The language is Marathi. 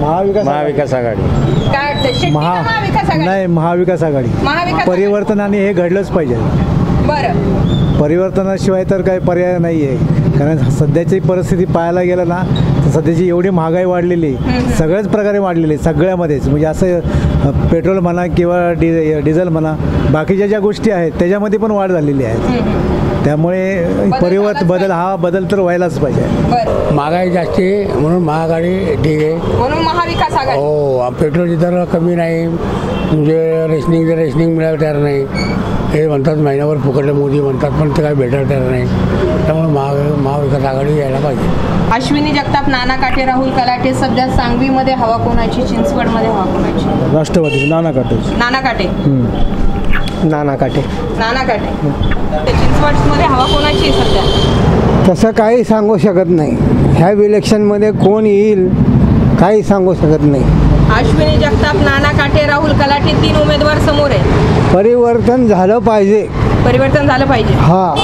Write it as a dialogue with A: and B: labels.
A: महाविकास आघाडी.
B: काय वाटतं शेट्टी का महाविकास आघाडी?
C: नाही, महाविकास आघाडी.
B: महाविकास
C: परिवर्तनाने हे घडलंच पाहिजे.
B: बरं.
C: परिवर्तनाशिवाय तर काही पर्याय नाही आहे. कारण सध्याची परिस्थिती पाहायला गेलं ना तर सध्याची एवढी महागाई वाढलेली, सगळ्याच प्रकारे वाढलेली, सगळ्यामध्येच. म्हणजे असं पेट्रोल म्हणा किंवा डिझेल म्हणा, बाकीच्या ज्या गोष्टी आहेत त्याच्यामध्ये पण वाढ झालेली आहे. त्यामुळे बदल तर व्हायलाच पाहिजे.
B: बरं.
A: महागाई जास्त आहे म्हणून महागाडी ठीक आहे.
B: म्हणून महाविकास आघाडी.
A: हो, पेट्रोलची दर कमी नाही, म्हणजे रेशनिंग मिळायला तयार नाही. हे म्हणतात महिन्यावर फुकटले मोदी म्हणतात, पण ते काही भेटायला तयार नाही. त्यामुळे महाविकास आघाडी यायला पाहिजे.
B: अश्विनी जगताप, नाना काटे, राहुल कलाटे. सध्या सांगवीमध्ये हवा कोणाची, चिंचवडमध्ये हवा कोणाची?
C: राष्ट्रवादी. नाना काटे.
B: नाना काटे.
C: नाना काटे.
B: नाना काटे. चिंचवडमध्ये हवा कोणाची सध्या?
D: तसं काही सांगू शकत नाही. ह्या इलेक्शनमध्ये कोण येईल काही सांगू शकत नाही.
B: अश्विनी जगताप, नाना काटे, राहुल कलाटे 3 उमेदवार समोर आहे.
D: परिवर्तन झालं पाहिजे.
B: परिवर्तन झालं पाहिजे.
D: हा,